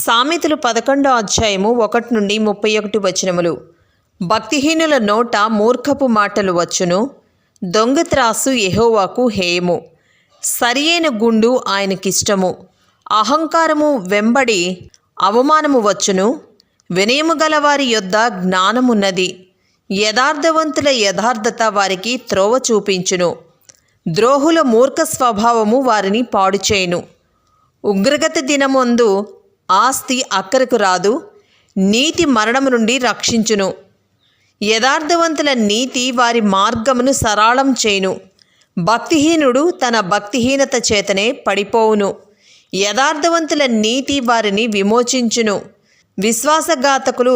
సామెతలు 11వ అధ్యాయము 1 నుండి 31 వచనములు. భక్తిహీనుల నోట మూర్ఖపు మాటలు వచ్చును, దొంగ త్రాసు యెహోవాకు హేయము, సరియైన గుండు ఆయనకిష్టము. అహంకారము వెంబడి అవమానము వచ్చును, వినయము గలవారి యొద్ద జ్ఞానమున్నది. యథార్థవంతుల యథార్థత వారికి త్రోవ చూపించును, ద్రోహుల మూర్ఖ స్వభావము వారిని పాడుచేయును. ఉగ్రగత దినమందు ఆస్తి అక్కరకు రాదు, నీతి మరణము నుండి రక్షించును. యథార్థవంతుల నీతి వారి మార్గమును సరళం చేయును, భక్తిహీనుడు తన భక్తిహీనత చేతనే పడిపోవును. యథార్థవంతుల నీతి వారిని విమోచించును, విశ్వాసఘాతకులు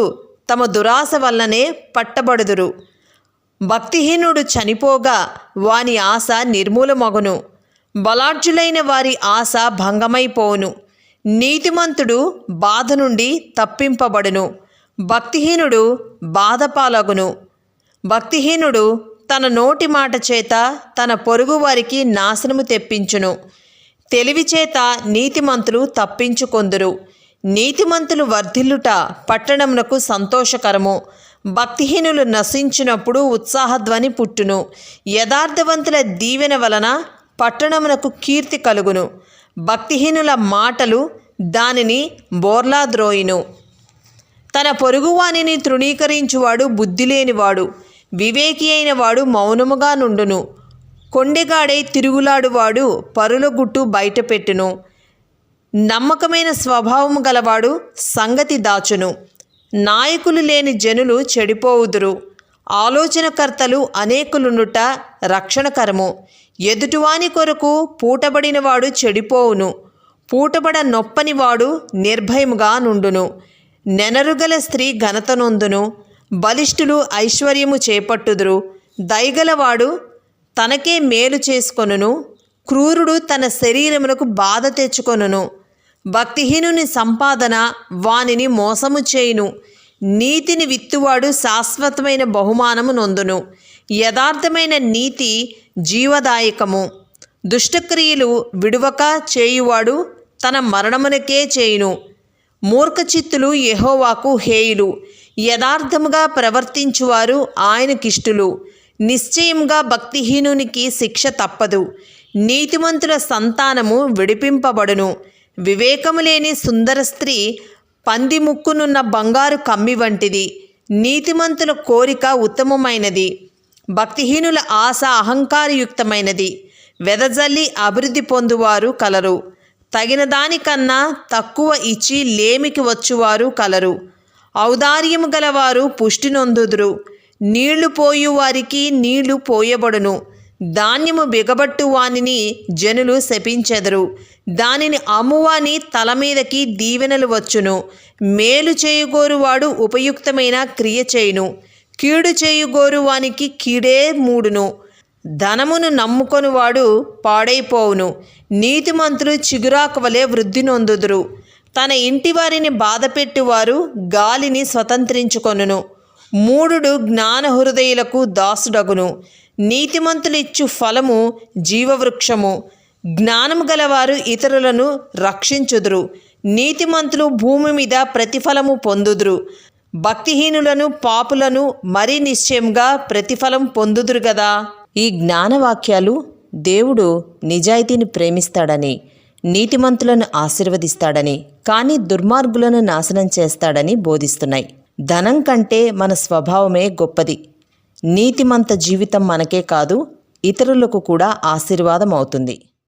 తమ దురాశ వల్లనే పట్టబడుదురు. భక్తిహీనుడు చనిపోగా వాని ఆశ నిర్మూలమగును, బలాఢ్యులైన వారి ఆశ భంగమైపోవును. నీతిమంతుడు బాధ నుండి తప్పింపబడును, భక్తిహీనుడు బాధపాలగును. భక్తిహీనుడు తన నోటి మాట చేత తన పొరుగు వారికి నాశనము తెప్పించును, తెలివి చేత నీతిమంతులు తప్పించుకొందురు. నీతిమంతులు వర్ధిల్లుట పట్టణమునకు సంతోషకరము, భక్తిహీనులు నశించినప్పుడు ఉత్సాహధ్వని పుట్టును. యథార్థవంతుల దీవెన వలన పట్టణమునకు కీర్తి కలుగును, భక్తిహీనుల మాటలు దానిని బోర్లాద్రోయును. తన పొరుగువానిని తృణీకరించువాడు బుద్ధిలేనివాడు, వివేకి అయిన వాడు మౌనముగా నుండును. కొండెగాడై తిరుగులాడువాడు పరుల గుట్టు బయటపెట్టును, నమ్మకమైన స్వభావము గలవాడు సంగతి దాచును. నాయకులు లేని జనులు చెడిపోవుదురు, ఆలోచనకర్తలు అనేకులుండుట రక్షణకరము. ఎదుటివాని కొరకు పూటబడినవాడు చెడిపోవును, పూటబడ నొప్పనివాడు నిర్భయముగా నుండును. నెనరుగల స్త్రీ ఘనతనొందును, బలిష్ఠులు ఐశ్వర్యము చేపట్టుదురు. దయగలవాడు తనకే మేలు చేసుకొనును, క్రూరుడు తన శరీరమునకు బాధ తెచ్చుకొనును. భక్తిహీనుని సంపాదన వానిని మోసము చేయును, నీతిని విత్తువాడు శాశ్వతమైన బహుమానము నొందును. యథార్థమైన నీతి జీవదాయకము, దుష్టక్రియలు విడువక చేయువాడు తన మరణమునకే చేయును. మూర్ఖచిత్తులు యెహోవాకు హేయులు, యథార్థముగా ప్రవర్తించువారు ఆయనకిష్టులు. నిశ్చయముగా భక్తిహీనునికి శిక్ష తప్పదు, నీతిమంతుల సంతానము విడిపింపబడును. వివేకము లేని సుందర స్త్రీ పంది ముక్కునున్న బంగారు కమ్మి వంటిది, నీతిమంతుల కోరిక ఉత్తమమైనది, భక్తిహీనుల ఆశ అహంకారయుక్తమైనది. వెదజల్లి అభివృద్ధి పొందువారు కలరు, తగిన దానికన్నా తక్కువ ఇచ్చి లేమికి వచ్చువారు కలరు. ఔదార్యము గలవారు పుష్టి నొందుదురు, నీళ్లు పోయువారికి నీళ్లు పోయబడును. ధాన్యము బిగబట్టు వానిని జనులు శపించెదరు, దానిని అమ్మువాని తల మీదకి దీవెనలు వచ్చును. మేలు చేయుగోరువాడు ఉపయుక్తమైన క్రియ చేయును, కీడు చేయుగోరు వానికి కీడే మూడును. ధనమును నమ్ముకొనివాడు పాడైపోవును, నీతిమంతులు చిగురాకు వలె వృద్ధి నొందుదురు. తన ఇంటి వారిని బాధపెట్టువారు గాలిని స్వతంత్రించుకొనును. మూఢుడు జ్ఞాన హృదయులకు దాసుడగును, నీతిమంతులిచ్చు ఫలము జీవవృక్షము. జ్ఞానము గలవారు ఇతరులను రక్షించుదురు, నీతిమంతులు భూమి మీద ప్రతిఫలము పొందుదురు. భక్తిహీనులను పాపులను మరీ నిశ్చయంగా ప్రతిఫలం పొందుదురు గదా. ఈ జ్ఞానవాక్యాలు దేవుడు నిజాయితీని ప్రేమిస్తాడని, నీతిమంతులను ఆశీర్వదిస్తాడని, కానీ దుర్మార్గులను నాశనం చేస్తాడని బోధిస్తున్నాయి. ధనం కంటే మన స్వభావమే గొప్పది. నీతిమంత జీవితం మనకే కాదు, ఇతరులకు కూడా ఆశీర్వాదం అవుతుంది.